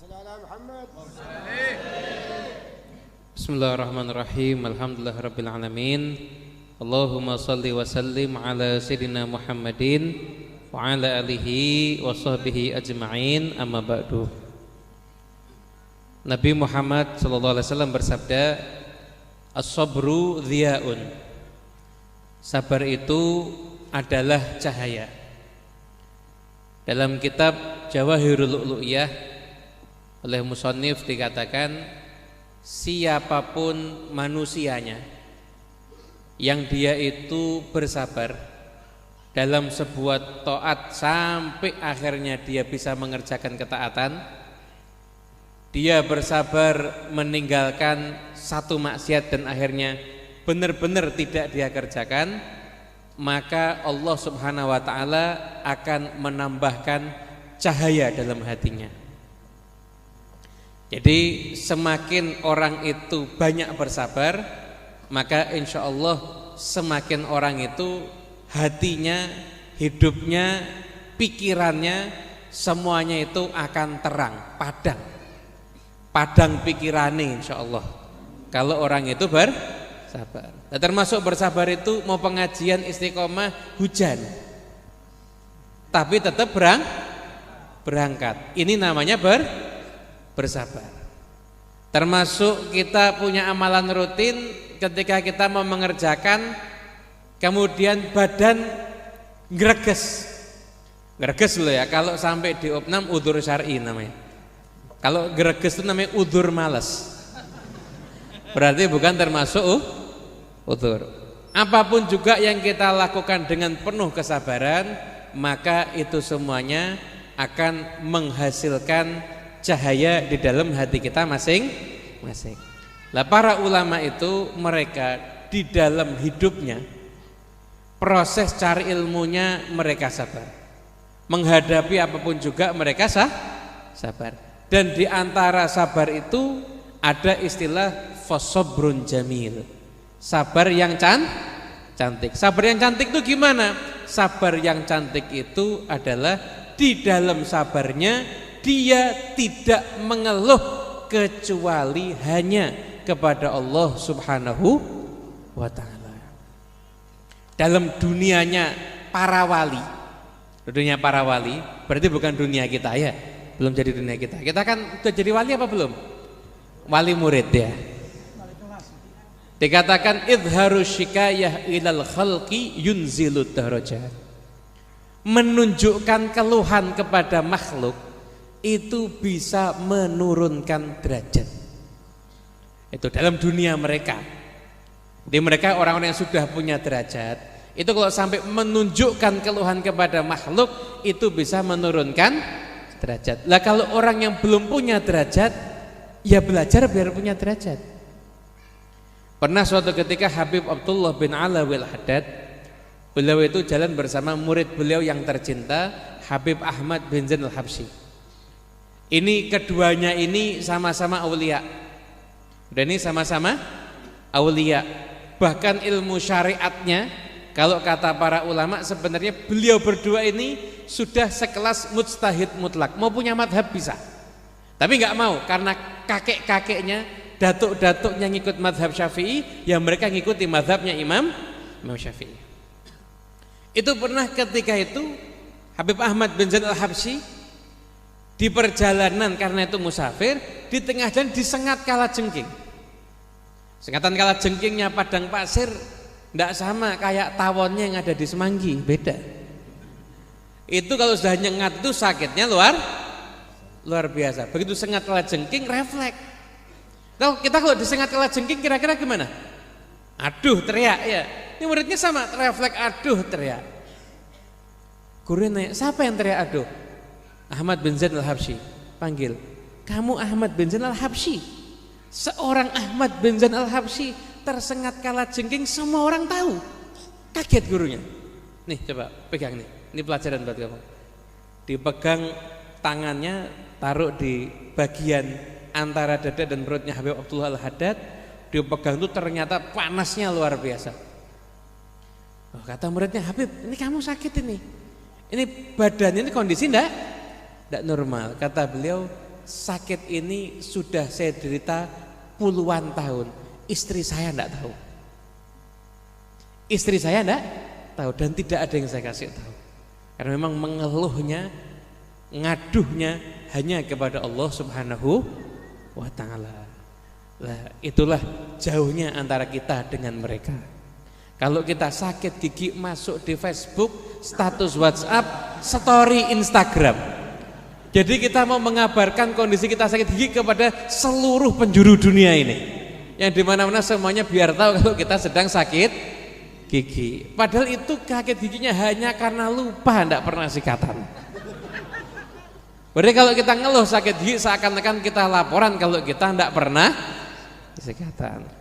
Bismillahirrahmanirrahim. Alhamdulillahirabbil alamin. Allahumma shalli wa sallim ala sayyidina Muhammadin wa ala alihi wa sahbihi ajma'in. Amma ba'du. Nabi Muhammad sallallahu alaihi wasallam bersabda, as-sabru dhiya'un. Sabar itu adalah cahaya. Dalam kitab Jawahirul Lu'lu'iyah oleh musannif dikatakan, siapapun manusianya yang dia itu bersabar dalam sebuah taat sampai akhirnya dia bisa mengerjakan ketaatan, dia bersabar meninggalkan satu maksiat dan akhirnya benar-benar tidak dia kerjakan, maka Allah Subhanahu wa taala akan menambahkan cahaya dalam hatinya. Jadi semakin orang itu banyak bersabar, maka insya Allah semakin orang itu hatinya, hidupnya, pikirannya, semuanya itu akan terang, padang pikirannya insya Allah. Kalau orang itu bersabar. Nah, termasuk bersabar itu mau pengajian istiqomah hujan, tapi tetap berangkat. Ini namanya bersabar. Termasuk kita punya amalan rutin, ketika kita mau mengerjakan kemudian badan greges loh ya. Kalau sampai di opnam udzur syar'i namanya. Kalau greges itu namanya udzur malas. Berarti bukan termasuk udzur. Apapun juga yang kita lakukan dengan penuh kesabaran, maka itu semuanya akan menghasilkan cahaya di dalam hati kita masing-masing. Lah para ulama itu mereka di dalam hidupnya proses cari ilmunya mereka sabar. Menghadapi apapun juga mereka sabar. Dan di antara sabar itu ada istilah fasabrun jamil. Sabar yang cantik. Sabar yang cantik itu gimana? Sabar yang cantik itu adalah di dalam sabarnya dia tidak mengeluh kecuali hanya kepada Allah Subhanahu wa taala. Dalam dunianya para wali. Dunia para wali berarti bukan dunia kita ya. Belum jadi dunia kita. Kita kan sudah jadi wali apa belum? Wali murid ya. Dikatakan idharu syikayah ilal khalqi yunzilut darajat. Menunjukkan keluhan kepada makhluk itu bisa menurunkan derajat. Itu dalam dunia mereka. Di mereka orang-orang yang sudah punya derajat, itu kalau sampai menunjukkan keluhan kepada makhluk itu bisa menurunkan derajat. Lah kalau orang yang belum punya derajat, ya belajar biar punya derajat. Pernah suatu ketika Habib Abdullah bin Alawil Haddad, beliau itu jalan bersama murid beliau yang tercinta Habib Ahmad bin Zain al-Habsyi. Ini keduanya ini sama-sama aulia. Dan ini sama-sama aulia. Bahkan ilmu syariatnya kalau kata para ulama sebenarnya beliau berdua ini sudah sekelas mujtahid mutlak. Mau punya madhab bisa. Tapi nggak mau karena kakek-kakeknya, datuk-datuknya ngikut madhab Syafi'i, yang mereka ngikuti madhabnya Imam Syafi'i. Itu pernah ketika itu Habib Ahmad bin Zain al-Habsyi di perjalanan karena itu musafir, di tengah jalan disengat kalajengking. Sengatan kalajengkingnya padang pasir tidak sama kayak tawonnya yang ada di Semanggi, beda. Itu kalau sudah nyengat itu sakitnya luar biasa. Begitu sengat kalajengking refleks. Tahu kita kalau disengat kalajengking kira-kira gimana? Aduh teriak ya. Ini muridnya sama refleks aduh teriak. Gurunya nanya, siapa yang teriak aduh? Ahmad bin Zain al-Habsyi. Panggil, kamu Ahmad bin Zain al-Habsyi. Seorang Ahmad bin Zain al-Habsyi tersengat kalajengking semua orang tahu. Kaget gurunya. Nih coba pegang nih. Ini pelajaran buat kamu. Dipegang tangannya, taruh di bagian antara dada dan perutnya Habib Abdullah al-Haddad. Dipegang itu ternyata panasnya luar biasa. Oh, kata muridnya, Habib, ini kamu sakit ini badan ini kondisi enggak normal. Kata beliau, sakit ini sudah saya derita puluhan tahun, istri saya enggak tahu. Istri saya enggak tahu dan tidak ada yang saya kasih tahu. Karena memang mengeluhnya, ngaduhnya hanya kepada Allah Subhanahu wa ta'ala. Lah, itulah jauhnya antara kita dengan mereka. Kalau kita sakit gigi masuk di Facebook, status WhatsApp, story Instagram. Jadi kita mau mengabarkan kondisi kita sakit gigi kepada seluruh penjuru dunia ini. Yang dimana-mana semuanya biar tahu kalau kita sedang sakit gigi. Padahal itu sakit giginya hanya karena lupa, tidak pernah sikatan. Berarti kalau kita ngeluh sakit gigi seakan-akan kita laporan kalau kita tidak pernah sikatan.